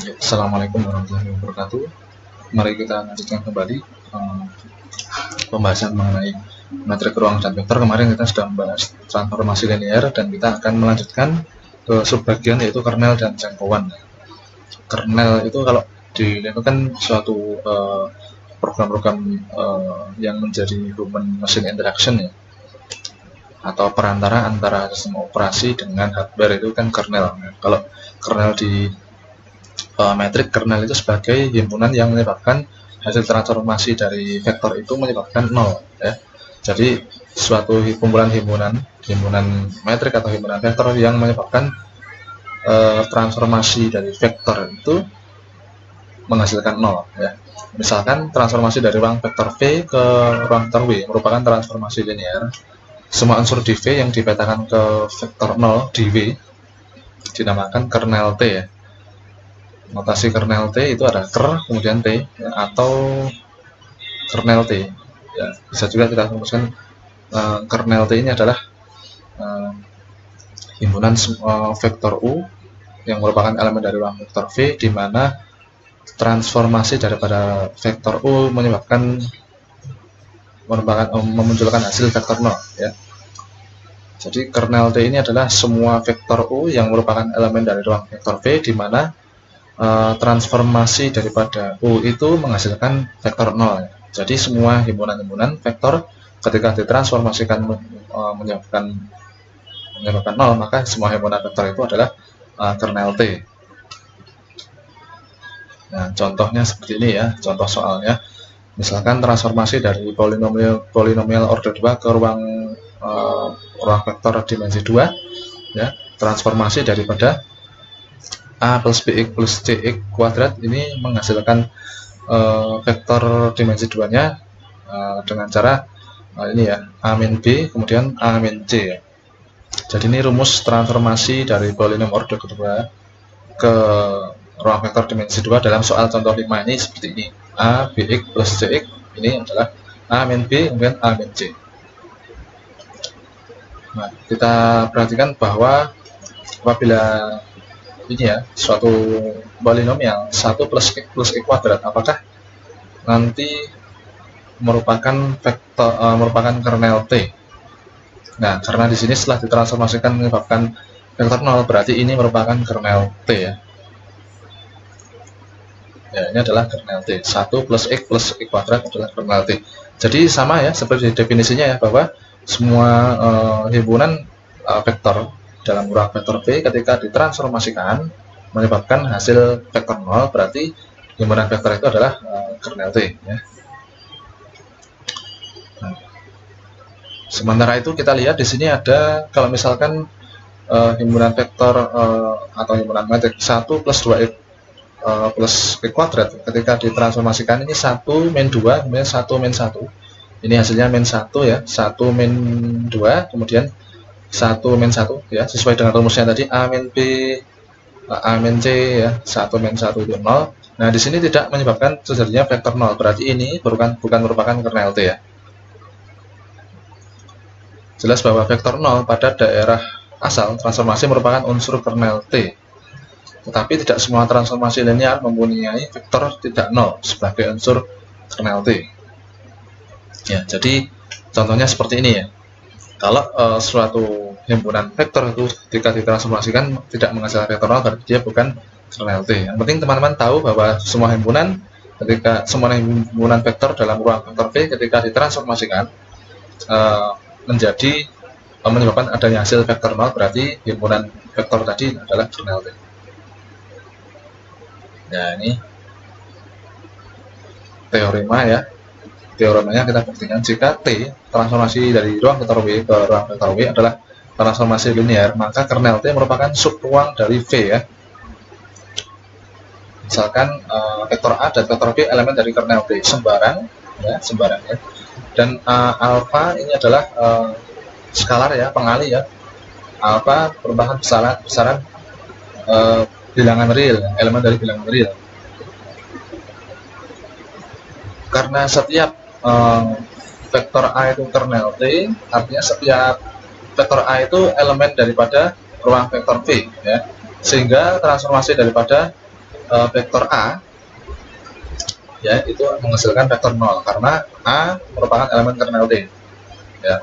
Assalamualaikum warahmatullahi wabarakatuh. Mari kita lanjutkan kembali pembahasan mengenai metrik ruang dan vektor. Kemarin kita sudah membahas transformasi linear dan kita akan melanjutkan ke subbagian yaitu kernel dan jangkauan. Kernel itu kalau di Linux kan suatu program-program yang menjadi human machine interaction ya, atau perantara antara sistem operasi dengan hardware, itu kan kernel. Kalau kernel di metrik, kernel itu sebagai himpunan yang menyebabkan hasil transformasi dari vektor itu menyebabkan 0 ya. Jadi suatu kumpulan himpunan metrik atau himpunan vektor yang menyebabkan transformasi dari vektor itu menghasilkan 0 ya. Misalkan transformasi dari ruang vektor V ke ruang vektor W merupakan transformasi linear. Semua unsur di V yang dipetakan ke vektor 0 di W dinamakan kernel T ya. Notasi kernel T itu ada ker kemudian T ya, atau kernel T ya. Bisa juga kita rumuskan kernel T ini adalah himpunan vektor U yang merupakan elemen dari ruang vektor V, di mana transformasi daripada vektor U memunculkan hasil vektor 0 ya. Jadi kernel T ini adalah semua vektor U yang merupakan elemen dari ruang vektor V, di mana transformasi daripada U itu menghasilkan vektor 0 ya. Jadi semua himpunan-himpunan vektor ketika ditransformasikan menyebabkan 0, maka semua himpunan vektor itu adalah kernel T. Nah, contohnya seperti ini ya, contoh soalnya. Misalkan transformasi dari polinomial order 2 ke ruang vektor dimensi 2 ya. Transformasi daripada A plus BX plus CX kuadrat ini menghasilkan vektor dimensi 2 nya dengan cara ini ya, A min B kemudian A min C ya. Jadi ini rumus transformasi dari polinomial order kedua ke ruang vektor dimensi 2 dalam soal contoh 5 ini seperti ini. A BX plus CX ini adalah A min B kemudian A min C. Nah, kita perhatikan bahwa apabila ini ya, suatu polinomial 1 plus X plus X kuadrat, apakah nanti merupakan kernel T. Nah, karena di sini setelah ditransformasikan menyebabkan vektor 0, berarti ini merupakan kernel T ya. Ya, ini adalah kernel T. 1 plus X plus X kuadrat adalah kernel T. Jadi sama ya, seperti definisinya ya, bahwa semua himpunan vektor dalam ruang vektor V ketika ditransformasikan menyebabkan hasil vektor 0, berarti himpunan vektor itu adalah kernel T ya. Nah, sementara itu kita lihat di sini ada, kalau misalkan himpunan vektor atau himpunan metrik 1 plus 2x plus x kuadrat ketika ditransformasikan ini 1 min 2 kemudian 1 min 1. Ini hasilnya min 1 ya, 1 min 2 kemudian 1 min 1 ya, sesuai dengan rumusnya tadi A min B A min C ya, 1 min 1 itu 0. Nah, di sini tidak menyebabkan terjadinya vektor 0, berarti ini bukan merupakan kernel T ya. Jelas bahwa vektor 0 pada daerah asal transformasi merupakan unsur kernel T. Tetapi tidak semua transformasi linear mempunyai vektor tidak 0 sebagai unsur kernel T. Ya, jadi contohnya seperti ini ya. Kalau suatu himpunan vektor itu ketika ditransformasikan tidak menghasilkan vektor 0, berarti dia bukan kernel T. Yang penting teman-teman tahu bahwa semua himpunan vektor dalam ruang vektor V ketika ditransformasikan menyebabkan adanya hasil vektor 0, berarti himpunan vektor tadi adalah kernel T. Ya, ini teorema ya. Teoremanya kita buktikan jika T transformasi dari ruang vektor W ke ruang vektor W adalah transformasi linear, maka kernel T merupakan subruang dari V ya. Misalkan vektor A dan vektor B elemen dari kernel T, sembarang ya. Dan alfa ini adalah skalar ya, pengali ya. Alfa merupakan besaran bilangan real, elemen dari bilangan real. Karena setiap vektor A itu kernel T, artinya setiap vektor A itu elemen daripada ruang vektor V ya. Sehingga transformasi daripada vektor A ya itu menghasilkan vektor 0 karena A merupakan elemen kernel T ya.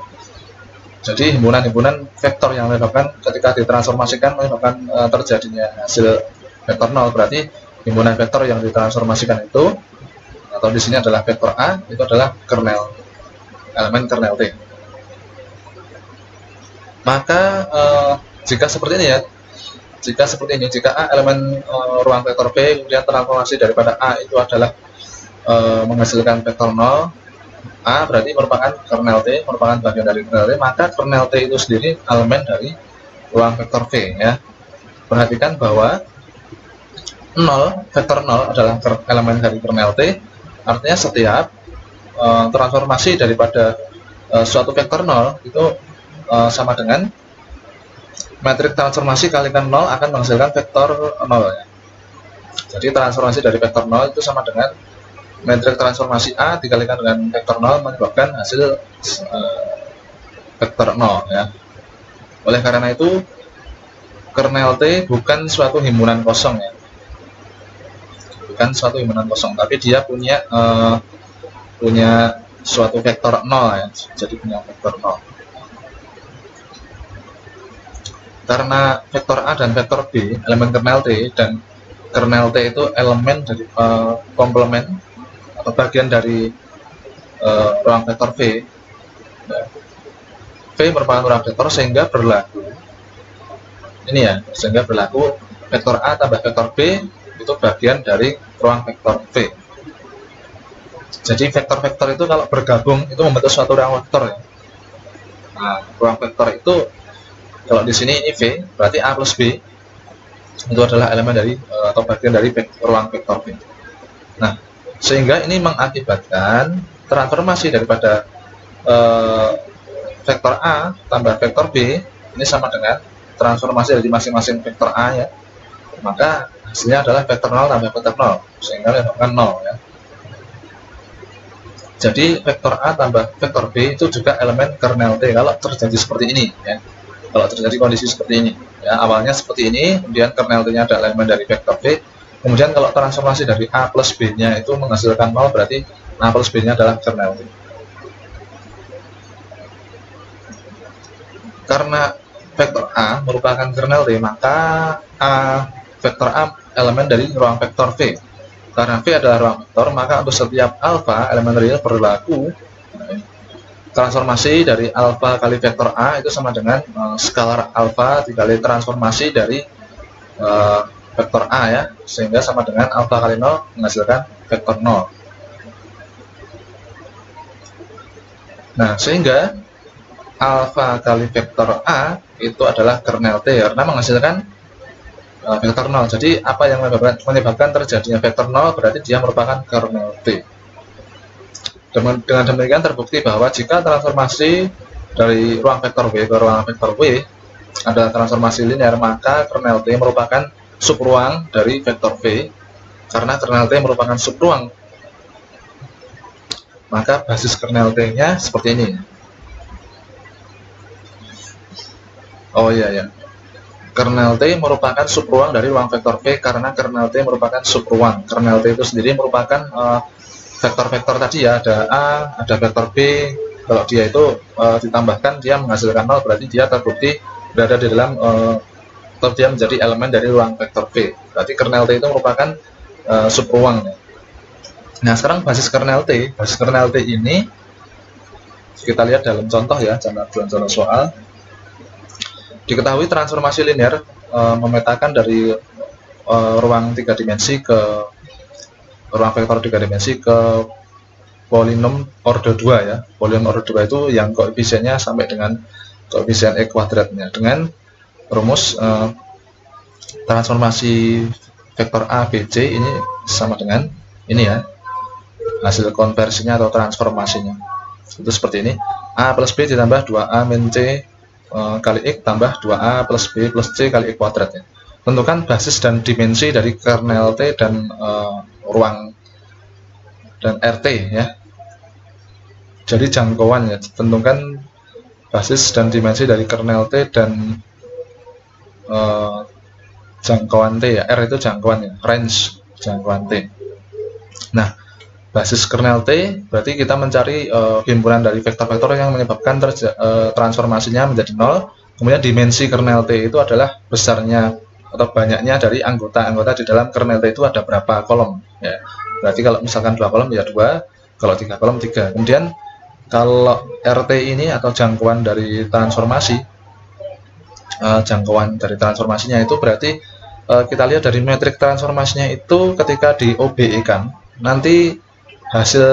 Jadi himpunan-himpunan vektor yang menyebabkan ketika ditransformasikan menyebabkan terjadinya hasil vektor 0, berarti himpunan vektor yang ditransformasikan itu atau di sini adalah vektor A itu adalah elemen kernel T. Maka jika seperti ini ya, jika A elemen ruang vektor B, kemudian transformasi daripada A itu adalah menghasilkan vektor 0, A berarti merupakan kernel T, merupakan bagian dari kernel T, maka kernel T itu sendiri elemen dari ruang vektor V ya. Perhatikan bahwa vektor 0 adalah elemen dari kernel T, artinya setiap transformasi daripada suatu vektor 0 itu sama dengan metrik transformasi kalikan 0 akan menghasilkan vektor 0 ya. Jadi transformasi dari vektor 0 itu sama dengan metrik transformasi A dikalikan dengan vektor 0 menyebabkan hasil vektor 0 ya. Oleh karena itu kernel T bukan suatu himpunan kosong ya. Bukan suatu himpunan kosong, tapi dia punya suatu vektor 0 ya. Jadi punya vektor 0. Karena vektor A dan vektor B elemen kernel T, dan kernel T itu elemen dari komplement atau bagian dari ruang vektor V. V merupakan ruang vektor sehingga berlaku ini ya, sehingga berlaku vektor A tambah vektor B itu bagian dari ruang vektor V. Jadi vektor-vektor itu kalau bergabung itu membentuk suatu ruang vektor ya. Nah, ruang vektor itu kalau di sini ini V, berarti A plus B itu adalah elemen dari atau bagian dari ruang vektor V. Nah, sehingga ini mengakibatkan transformasi daripada vektor A tambah vektor B ini sama dengan transformasi dari masing-masing vektor A ya. Maka hasilnya adalah vektor 0 tambah vektor 0 sehingga menyebabkan 0 ya. Jadi vektor A tambah vektor B itu juga elemen kernel T kalau terjadi seperti ini ya. Kalau terjadi kondisi seperti ini ya, awalnya seperti ini, kemudian kernel T-nya ada elemen dari vektor V, kemudian kalau transformasi dari A plus B-nya itu menghasilkan 0, berarti A plus B-nya adalah kernel T. Karena vektor A merupakan kernel T, maka vektor A elemen dari ruang vektor V. Karena V adalah ruang vektor, maka untuk setiap alfa elemen real berlaku transformasi dari alfa kali vektor A itu sama dengan skalar alfa dikali transformasi dari vektor A ya, sehingga sama dengan alfa kali 0 menghasilkan vektor 0. Nah, sehingga alfa kali vektor A itu adalah kernel T karena menghasilkan vektor 0. Jadi apa yang menyebabkan terjadinya vektor 0 berarti dia merupakan kernel T. Dengan demikian terbukti bahwa jika transformasi dari ruang vektor V ke ruang vektor W adalah transformasi linear, maka kernel T merupakan subruang dari vektor V. Karena kernel T merupakan subruang, maka basis kernel T-nya seperti ini. Oh iya ya. Kernel T merupakan subruang dari ruang vektor V karena kernel T merupakan subruang. Kernel T itu sendiri merupakan vektor-vektor tadi ya, ada A, ada vektor B. Kalau dia itu ditambahkan dia menghasilkan 0, berarti dia terbukti berada di dalam atau dia menjadi elemen dari ruang vektor V. Berarti kernel T itu merupakan subruang. Nah, sekarang basis kernel T ini kita lihat dalam contoh ya, dalam contoh soal. Diketahui transformasi linear memetakan dari ruang 3 dimensi ke ruang vektor 3 dimensi ke polinom order 2 ya. Polinom order 2 itu yang koefisiennya sampai dengan koefisien E kuadratnya dengan rumus transformasi vektor A, B, C ini sama dengan ini ya, hasil konversinya atau transformasinya itu seperti ini. A plus B ditambah 2A min C kali X tambah 2A plus B plus C kali X kuadrat ya. Tentukan basis dan dimensi dari kernel T dan ruang dan RT ya. Jadi jangkauan ya, tentukan basis dan dimensi dari kernel T dan jangkauan T ya, R itu jangkauan ya, range jangkauan T. Nah, basis kernel T berarti kita mencari himpunan dari vektor-vektor yang menyebabkan transformasinya menjadi 0. Kemudian dimensi kernel T itu adalah besarnya atau banyaknya dari anggota-anggota di dalam kernel T itu ada berapa kolom ya. Berarti kalau misalkan 2 kolom ya 2, kalau 3 kolom 3. Kemudian kalau RT ini atau jangkauan dari transformasi, jangkauan dari transformasinya itu berarti kita lihat dari metrik transformasinya itu ketika di OBE kan, nanti hasil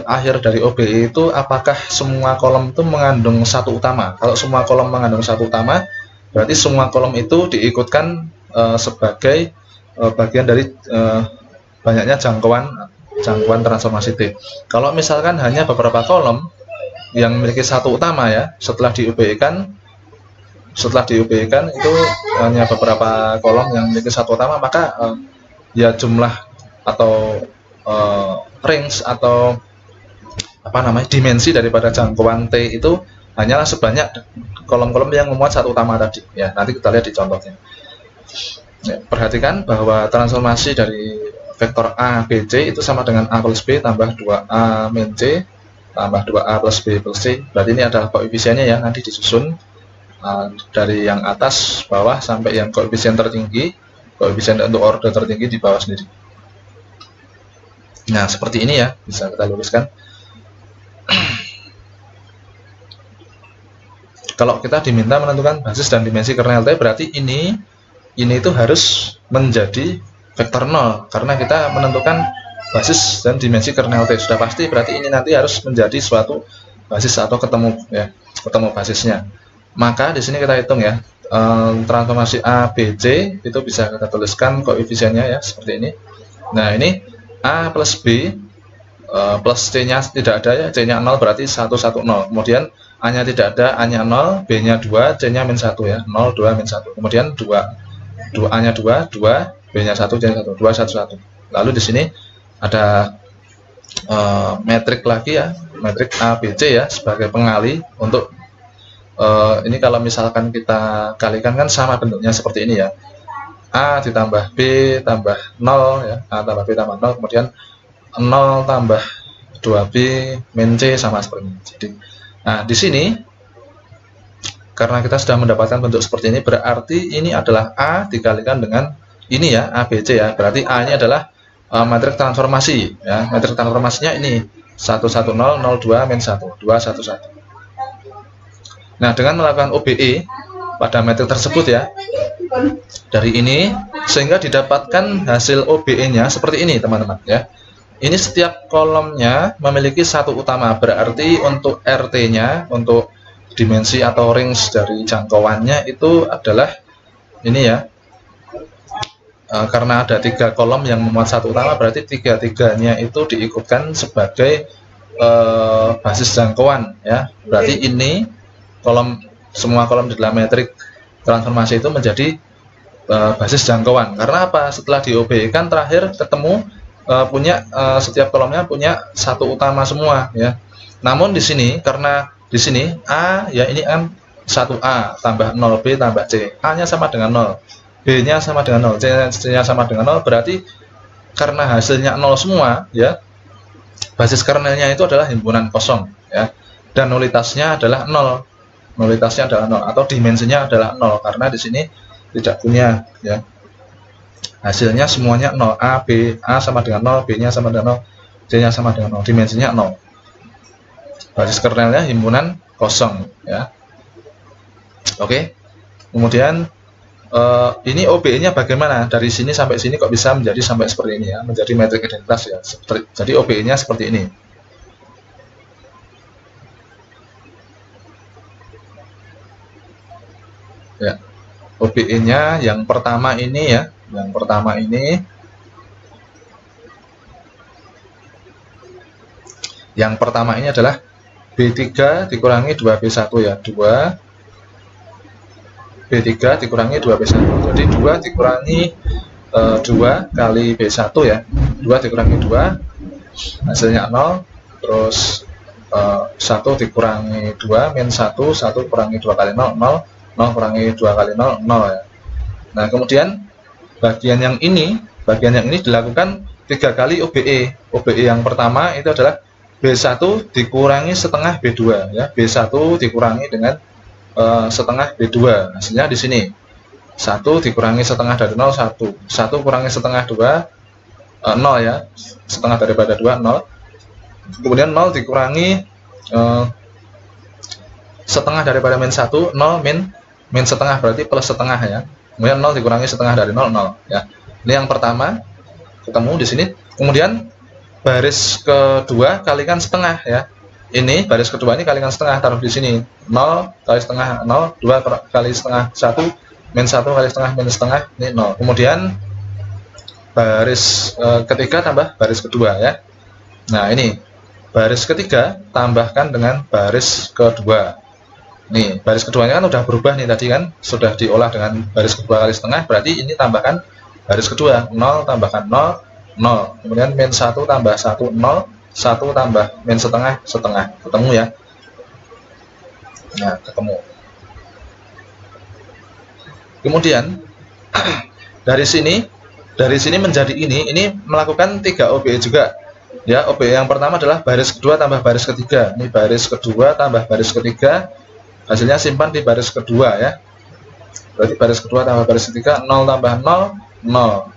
akhir dari OBE itu apakah semua kolom itu mengandung satu utama. Kalau semua kolom mengandung satu utama, berarti semua kolom itu diikutkan sebagai bagian dari banyaknya jangkauan transformasi T. Kalau misalkan hanya beberapa kolom yang memiliki satu utama ya, setelah di OBE kan itu hanya beberapa kolom yang memiliki satu utama, maka ya jumlah atau range atau dimensi daripada jangkauan T itu hanyalah sebanyak kolom-kolom yang memuat satu utama tadi ya. Nanti kita lihat di contohnya ya. Perhatikan bahwa transformasi dari vektor A, B, C itu sama dengan A plus B tambah 2A min C tambah 2A plus B plus C. Berarti ini adalah koefisiennya ya, nanti disusun dari yang atas bawah sampai yang koefisien tertinggi, koefisien untuk order tertinggi di bawah sendiri. Nah, seperti ini ya, bisa kita luruskan. Kalau kita diminta menentukan basis dan dimensi kernel T, berarti ini itu harus menjadi vektor 0, karena kita menentukan basis dan dimensi kernel T. Sudah pasti berarti ini nanti harus menjadi suatu basis atau ketemu basisnya. Maka di sini kita hitung ya, transformasi A, B, C itu bisa kita tuliskan koefisiennya ya, seperti ini. Nah, ini A plus B plus C-nya tidak ada ya, C-nya 0 berarti 1, 1, 0. Kemudian A-nya tidak ada, A-nya 0, B-nya 2, C-nya min 1 ya, 0, 2, min 1. Kemudian A-nya 2, B-nya 1, C-nya 1, 2, 1, 1. Lalu di sini ada metrik lagi ya, metrik A, B, C ya, sebagai pengali untuk ini kalau misalkan kita kalikan kan sama bentuknya seperti ini ya. A ditambah B tambah 0 ya, A tambah B tambah 0, kemudian 0 tambah 2B min C sama seperti ini. Jadi, nah di sini karena kita sudah mendapatkan bentuk seperti ini, berarti ini adalah A dikalikan dengan ini ya, A, B, C ya. Berarti A ini adalah metrik transformasi ya. Metrik transformasinya ini 1, 1, 0, 0, 2, min 1, 2, 1, 1. Nah, dengan melakukan OBE pada metrik tersebut ya, dari ini sehingga didapatkan hasil OBE-nya seperti ini teman-teman ya. Ini setiap kolomnya memiliki satu utama, berarti untuk RT-nya, untuk dimensi atau range dari jangkauannya itu adalah ini ya. Karena ada 3 kolom yang memuat satu utama, berarti 3-3-nya itu diikutkan sebagai basis jangkauan ya. Berarti ini semua kolom di dalam metrik transformasi itu menjadi basis jangkauan. Karena apa? Setelah di OBE kan terakhir ketemu setiap kolomnya punya satu utama semua ya. Namun di sini karena di sini A ya, ini kan 1A tambah 0B tambah C, A-nya sama dengan 0, B-nya sama dengan 0, C-nya sama dengan 0, berarti karena hasilnya 0 semua ya, basis kernelnya itu adalah himpunan kosong ya, dan nulitasnya adalah 0. Nulitasnya adalah 0 atau dimensinya adalah 0 karena di sini tidak punya ya. Hasilnya semuanya 0, A sama dengan 0, B-nya sama dengan 0, C-nya sama dengan 0, dimensinya 0. Basis kernelnya himpunan kosong ya. Oke. Kemudian ini OBE-nya bagaimana? Dari sini sampai sini kok bisa menjadi sampai seperti ini ya, menjadi metrik identitas ya. Jadi OBE-nya seperti ini. Ya, OBE-nya yang pertama ini ya, yang pertama ini adalah B3 dikurangi 2B1 ya, 2B3 dikurangi 2B1, jadi 2 dikurangi 2 kali B1 ya, 2 dikurangi 2 hasilnya 0, terus 1 dikurangi 2 min 1, 1 kurangi 2 kali 0, 0, 0 kurangi 2 kali 0, 0 ya. Nah kemudian bagian yang ini dilakukan 3 kali OBE. OBE yang pertama itu adalah B1 dikurangi setengah B2 ya. B1 dikurangi dengan setengah B2. Hasilnya di sini. 1 dikurangi setengah dari 0 1. 1 kurangi setengah 2 0 ya. Setengah daripada 2 0. Kemudian 0 dikurangi setengah daripada min 1 0 min setengah berarti plus setengah ya. Kemudian 0 dikurangi setengah dari 0 0 ya. Ini yang pertama ketemu di sini. Kemudian baris kedua kalikan setengah ya. Ini baris kedua ini kalikan setengah, taruh di sini. 0 kali setengah 0, 2 kali setengah 1, min 1 kali setengah min setengah, ini 0. Kemudian baris ketiga tambah baris kedua ya. Nah, ini baris ketiga tambahkan dengan baris kedua. Nih, baris keduanya kan udah berubah nih tadi kan, sudah diolah dengan baris kedua kali setengah, berarti ini tambahkan baris kedua, 0 tambahkan 0 0, kemudian min 1 tambah 1 0, 1 tambah min setengah setengah, ketemu ya. Nah, ketemu. Kemudian dari sini menjadi ini melakukan 3 OBE juga ya. OBE yang pertama adalah baris kedua tambah baris ketiga. Ini baris kedua tambah baris ketiga, hasilnya simpan di baris kedua ya. Berarti baris kedua tambah baris ketiga, 0 tambah 0 0,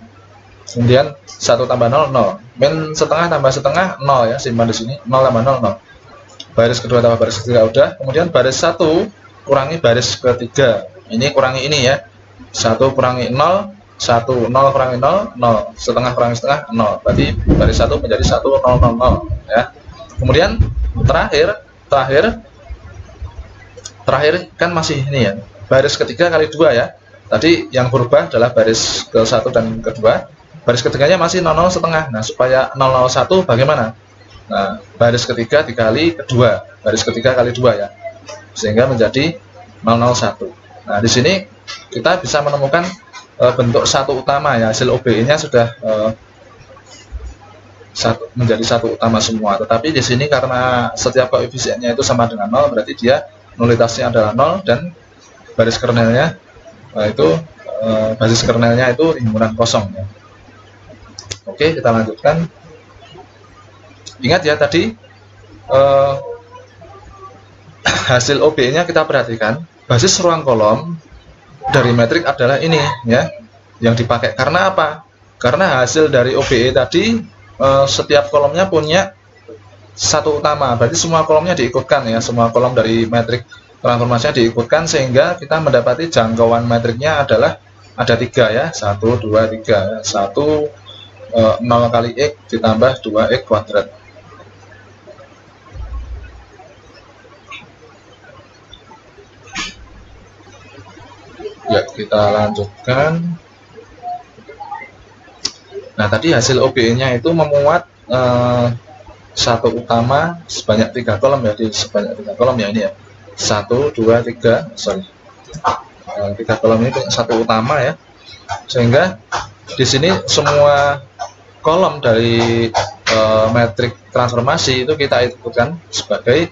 kemudian 1 tambah 0 0, min setengah tambah setengah 0 ya, simpan di sini, 0 tambah 0 0. Baris kedua tambah baris ketiga udah. Kemudian baris 1 kurangi baris ketiga, ini kurangi ini ya. 1 kurangi 0 1, 0 kurangi 0 0, setengah kurangi setengah 0, berarti baris 1 menjadi 1 0 0 0 ya. Kemudian terakhir kan masih ini ya, baris ketiga kali 2 ya. Tadi yang berubah adalah baris ke-1 dan kedua. Baris ketiganya masih 00 setengah. Nah, supaya 001 bagaimana? Nah, baris ketiga dikali kedua, baris ketiga kali 2 ya, sehingga menjadi 001. Nah, di sini kita bisa menemukan bentuk satu utama ya. Hasil OBE-nya sudah menjadi satu utama semua. Tetapi di sini karena setiap koefisiennya itu sama dengan 0, berarti dia nulitasnya adalah 0 dan baris kernelnya itu basis kernelnya itu himpunan kosong ya. Oke, kita lanjutkan. Ingat ya tadi hasil OBE-nya kita perhatikan, basis ruang kolom dari metrik adalah ini ya yang dipakai. Karena apa? Karena hasil dari OBE tadi setiap kolomnya punya satu utama, berarti semua kolomnya diikutkan ya, semua kolom dari metrik transformasinya diikutkan, sehingga kita mendapati jangkauan metriknya adalah ada 3 ya, 1 2 3 1 0 kali X ditambah 2X kuadrat. Ya, kita lanjutkan. Nah, tadi hasil OBE-nya itu memuat satu utama sebanyak 3 kolom ya, di sebanyak 3 kolom ya, ini ya. 1 2 3, sorry. 3 kolom ini punya satu utama ya. Sehingga di sini semua kolom dari metrik transformasi itu kita ikutkan sebagai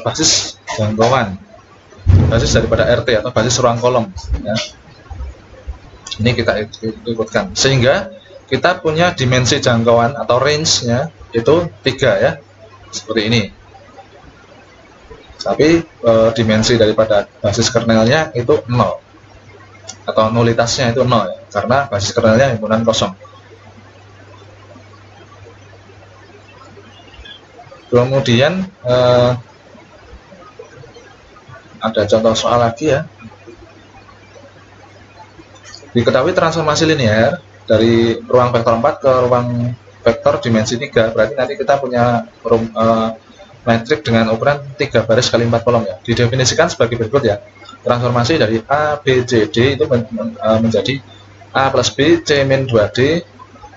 basis jangkauan, basis daripada RT atau basis ruang kolom ya. Ini kita ikutkan sehingga kita punya dimensi jangkauan atau range-nya itu 3 ya, seperti ini. Tapi dimensi daripada basis kernelnya itu 0 atau nulitasnya itu 0 ya, karena basis kernelnya himpunan kosong. Kemudian ada contoh soal lagi ya. Diketahui transformasi linear dari ruang vektor 4 ke ruang vektor dimensi 3, berarti nanti kita punya metrik dengan ukuran 3 baris kali 4 kolom ya. Didefinisikan sebagai berikut ya. Transformasi dari A, B, C, D itu menjadi A plus B, C min 2D,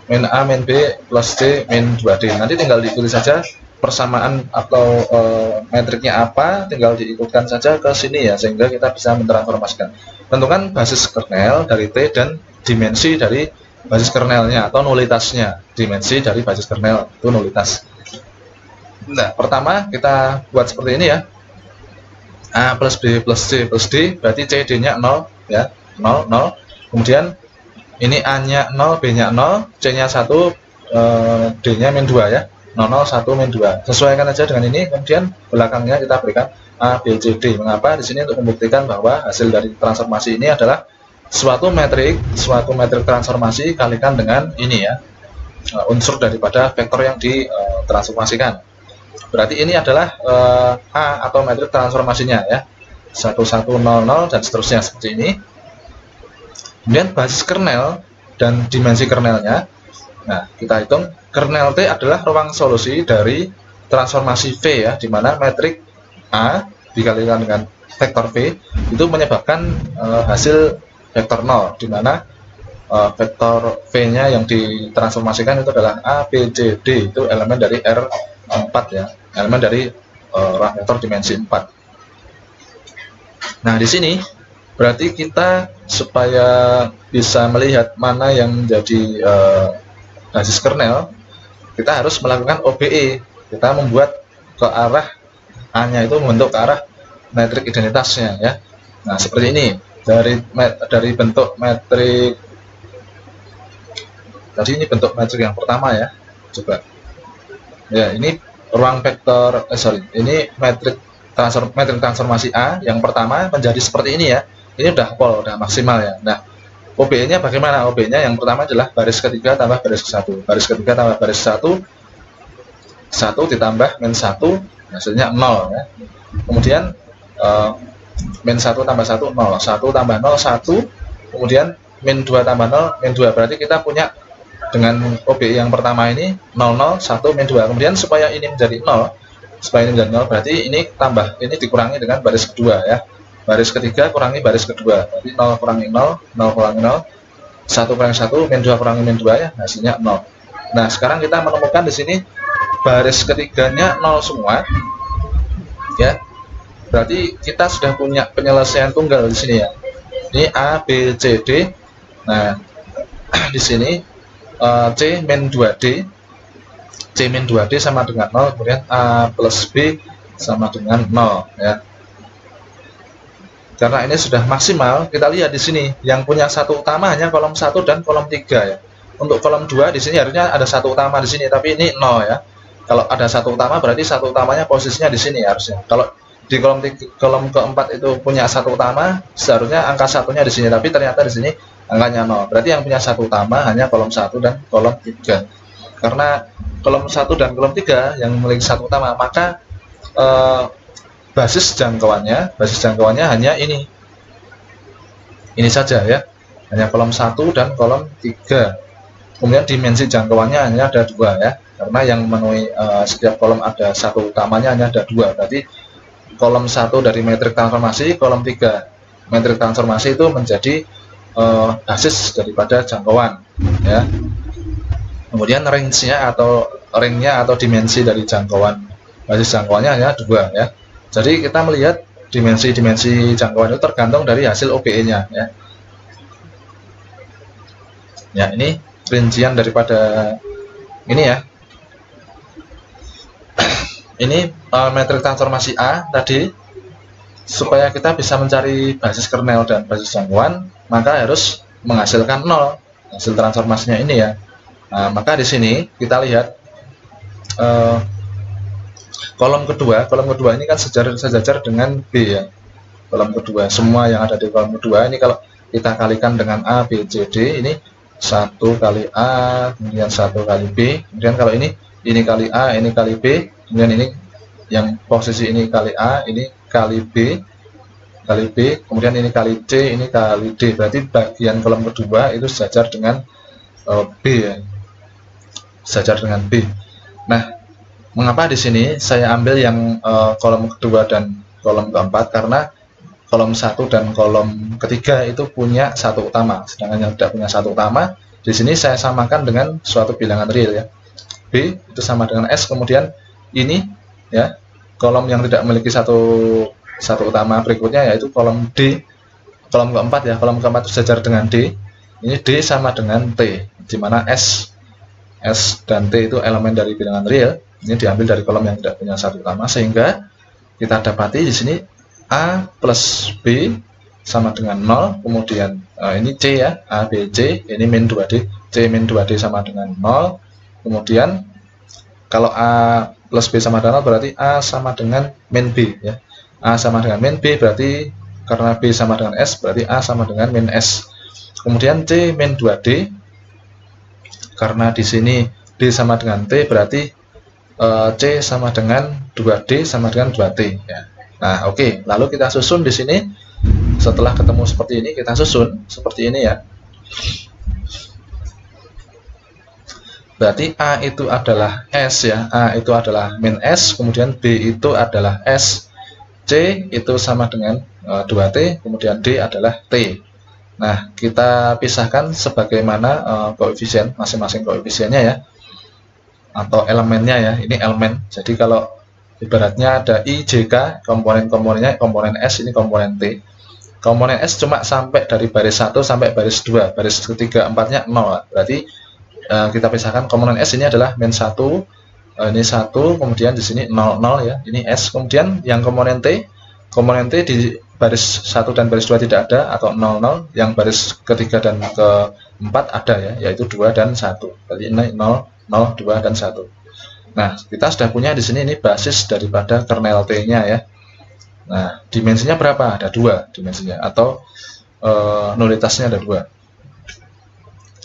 min A min B plus C min 2D. Nanti tinggal ditulis saja persamaan atau metriknya apa, tinggal diikutkan saja ke sini ya, sehingga kita bisa mentransformasikan. Tentukan basis kernel dari T dan dimensi dari basis kernelnya atau nulitasnya. Dimensi dari basis kernel itu nulitas. Nah, pertama kita buat seperti ini ya. A plus B plus C plus D, berarti CD nya 0 ya, 0 0. Kemudian Ini A-nya 0, B-nya 0, C-nya 1, D-nya min 2 ya. 0, 0, 1, min 2. Sesuaikan aja dengan ini, kemudian belakangnya kita berikan A, B, C, D. Mengapa? Di sini untuk membuktikan bahwa hasil dari transformasi ini adalah suatu metrik transformasi kalikan dengan ini ya, unsur daripada vektor yang ditransformasikan. Berarti ini adalah A atau metrik transformasinya ya, 1, 1, 0, 0 dan seterusnya seperti ini. Kemudian basis kernel dan dimensi kernelnya. Nah, kita hitung kernel T adalah ruang solusi dari transformasi V ya, di mana metrik A dikalikan dengan vektor V itu menyebabkan hasil vektor 0, di mana vektor V-nya yang ditransformasikan itu adalah A, B, C, D, itu elemen dari R4 ya, elemen dari ruang vektor dimensi 4. Nah, di sini berarti kita supaya bisa melihat mana yang menjadi basis kernel, kita harus melakukan OBE. Kita membuat ke arah A-nya itu membentuk ke arah metrik identitasnya ya. Nah, seperti ini. Dari bentuk metrik tadi, ini bentuk metrik yang pertama ya. Coba. Ya, ini ruang vektor ini metrik transformasi A yang pertama menjadi seperti ini ya. Ini udah pol, udah maksimal ya. Nah, OBE-nya bagaimana? OBE-nya yang pertama adalah baris ketiga tambah baris ke-1. Baris ketiga tambah baris 1, 1 ditambah min 1, hasilnya 0 ya. Kemudian min 1 tambah 1, 0. 1 tambah 0, 1. Kemudian min 2 tambah 0, min 2. Berarti kita punya dengan OBE yang pertama ini 0, 0, 1, min 2. Kemudian supaya ini menjadi 0, berarti ini tambah, ini dikurangi dengan baris kedua ya. Baris ketiga kurangi baris kedua, jadi 0 kurangi 0, 0 kurangi 0, 1 kurangi 1, min 2 kurangi min 2 ya, hasilnya 0. Nah, sekarang kita menemukan di sini baris ketiganya 0 semua ya. Berarti kita sudah punya penyelesaian tunggal di sini ya. Ini A, B, C, D. Nah, di sini C min 2D, C min 2D sama dengan 0, kemudian A plus B sama dengan 0 ya. Karena ini sudah maksimal, kita lihat di sini yang punya satu utama hanya kolom 1 dan kolom 3 ya. Untuk kolom 2 di sini harusnya ada satu utama di sini, tapi ini 0 ya. Kalau ada satu utama berarti satu utamanya posisinya di sini harusnya. Kalau di kolom keempat itu punya satu utama, seharusnya angka satunya di sini, tapi ternyata di sini angkanya 0. Berarti yang punya satu utama hanya kolom 1 dan kolom 3. Karena kolom 1 dan kolom 3 yang memiliki satu utama, maka basis jangkauannya hanya ini saja ya, hanya kolom 1 dan kolom 3. Kemudian dimensi jangkauannya hanya ada 2 ya, karena yang memenuhi setiap kolom ada satu utamanya hanya ada 2. Berarti kolom 1 dari metrik transformasi, kolom 3 metrik transformasi itu menjadi basis daripada jangkauan ya. Kemudian range-nya atau dimensi dari jangkauan, basis jangkauannya hanya 2 ya. Jadi kita melihat dimensi jangkauan itu tergantung dari hasil OBE-nya ya. Ya, ini rincian daripada ini ya. Ini metrik transformasi A tadi. Supaya kita bisa mencari basis kernel dan basis jangkauan, maka harus menghasilkan 0 hasil transformasinya ini ya. Nah, maka di sini kita lihat kolom kedua ini kan sejajar dengan B ya. Kolom kedua, semua yang ada di kolom kedua ini kalau kita kalikan dengan A, B, C, D, ini 1 kali A, kemudian 1 kali B, kemudian kalau ini kali A, ini kali B, kemudian ini yang posisi ini kali A, ini kali B, kemudian ini kali C, ini kali D. Berarti bagian kolom kedua itu sejajar dengan B ya. Sejajar dengan B. Nah, mengapa di sini saya ambil yang kolom kedua dan kolom keempat? Karena kolom 1 dan kolom ketiga itu punya satu utama, sedangkan yang tidak punya satu utama di sini saya samakan dengan suatu bilangan real ya. B itu sama dengan S, kemudian ini ya, kolom yang tidak memiliki satu utama berikutnya yaitu kolom D, kolom keempat ya. Kolom keempat itu sejajar dengan D. Ini D sama dengan T, di mana S dan T itu elemen dari bilangan real. Ini diambil dari kolom yang tidak punya satu utama, sehingga kita dapati di sini A plus B sama dengan 0, kemudian ini C ya, A, B, C, ini min 2D, C min 2D sama dengan 0, kemudian kalau A plus B sama dengan 0 berarti A sama dengan min B ya, A sama dengan min B berarti karena B sama dengan S berarti A sama dengan min S, kemudian C min 2D karena di sini D sama dengan T berarti C sama dengan 2D sama dengan 2T ya. Nah oke, lalu kita susun di sini. Setelah ketemu seperti ini, kita susun seperti ini ya. Berarti A itu adalah S ya, A itu adalah min S, kemudian B itu adalah S, C itu sama dengan 2T, kemudian D adalah T. Nah, kita pisahkan sebagaimana koefisien, masing-masing koefisiennya ya, atau elemennya ya, ini elemen. Jadi kalau ibaratnya ada I, J, K, komponen-komponennya, komponen S, ini komponen T. Komponen S cuma sampai dari baris 1 sampai baris 2, baris ketiga, empatnya 0. Berarti kita pisahkan komponen S ini adalah min 1, ini 1, kemudian di sini 0, 0 ya, ini S. Kemudian yang komponen T di baris 1 dan baris 2 tidak ada, atau 0, 0. Yang baris ketiga dan keempat ada ya, yaitu 2 dan 1. Berarti ini 0, 0, 2, dan 1. Nah, kita sudah punya di sini ini basis daripada kernel T-nya ya. Nah, dimensinya berapa? Ada 2 dimensinya, atau nulitasnya ada 2.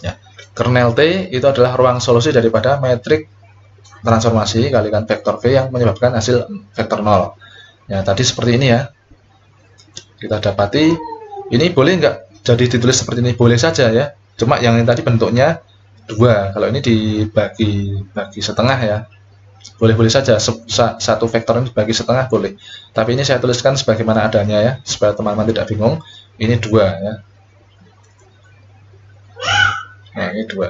Ya. Kernel T itu adalah ruang solusi daripada metrik transformasi kalikan vektor V yang menyebabkan hasil vektor 0. Ya, tadi seperti ini ya. Kita dapati, ini boleh nggak jadi ditulis seperti ini? Boleh saja ya. Cuma yang ini tadi bentuknya 2. Kalau ini dibagi setengah ya. Boleh-boleh saja, satu vektor ini dibagi setengah boleh. Tapi ini saya tuliskan sebagaimana adanya ya, supaya teman-teman tidak bingung. Ini 2 ya. Nah, ini 2.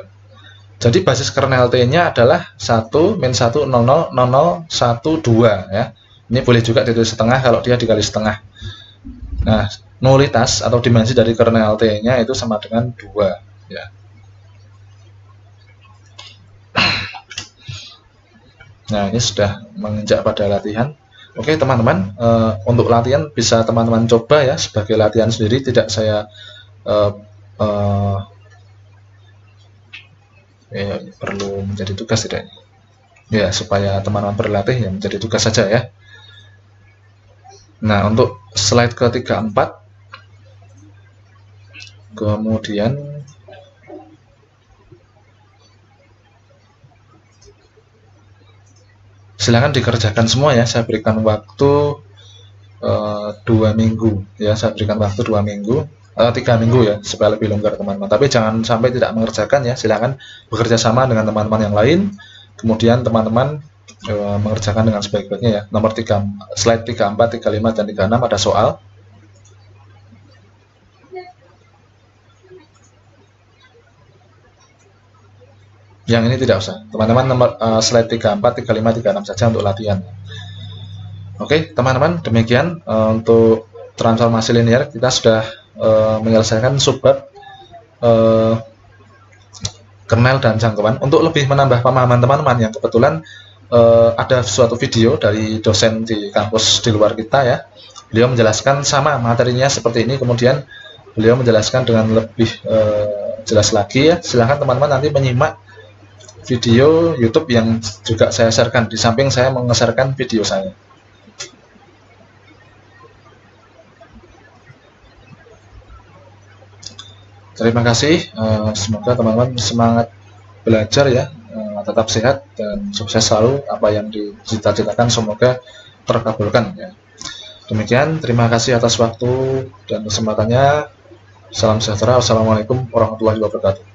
Jadi basis kernel T-nya adalah 1, min 1, 0, 0, 0, 0, 1, 2 ya. Ini boleh juga ditulis setengah kalau dia dikali setengah. Nah, nulitas atau dimensi dari kernel T-nya itu sama dengan 2 ya. Nah, ini sudah menginjak pada latihan. Oke teman-teman, untuk latihan bisa teman-teman coba ya, sebagai latihan sendiri, tidak saya perlu menjadi tugas tidak? Ya, supaya teman-teman berlatih ya, menjadi tugas saja ya. Nah, untuk slide ke-34, kemudian silakan dikerjakan semua ya, saya berikan waktu 2 minggu ya, saya berikan waktu 2 minggu, 3 minggu ya, supaya lebih longgar teman-teman. Tapi jangan sampai tidak mengerjakan ya, silakan bekerja sama dengan teman-teman yang lain, kemudian teman-teman mengerjakan dengan sebaik-baiknya ya. Nomor 3, slide 34, 35, dan 36 ada soal. Yang ini tidak usah, teman-teman. Nomor slide 34, 35, 36 saja untuk latihan. Oke teman-teman, demikian untuk transformasi linear. Kita sudah menyelesaikan subbab kernel dan jangkauan. Untuk lebih menambah pemahaman teman-teman yang kebetulan ada suatu video dari dosen di kampus di luar kita ya, beliau menjelaskan sama materinya seperti ini, kemudian beliau menjelaskan dengan lebih jelas lagi ya. Silahkan teman-teman nanti menyimak video YouTube yang juga saya sharekan, di samping saya menge-sharekan video saya. Terima kasih, semoga teman-teman semangat belajar ya, tetap sehat dan sukses selalu. Apa yang dicita-citakan semoga terkabulkan ya. Demikian, terima kasih atas waktu dan kesempatannya. Salam sejahtera, wassalamualaikum warahmatullahi wabarakatuh.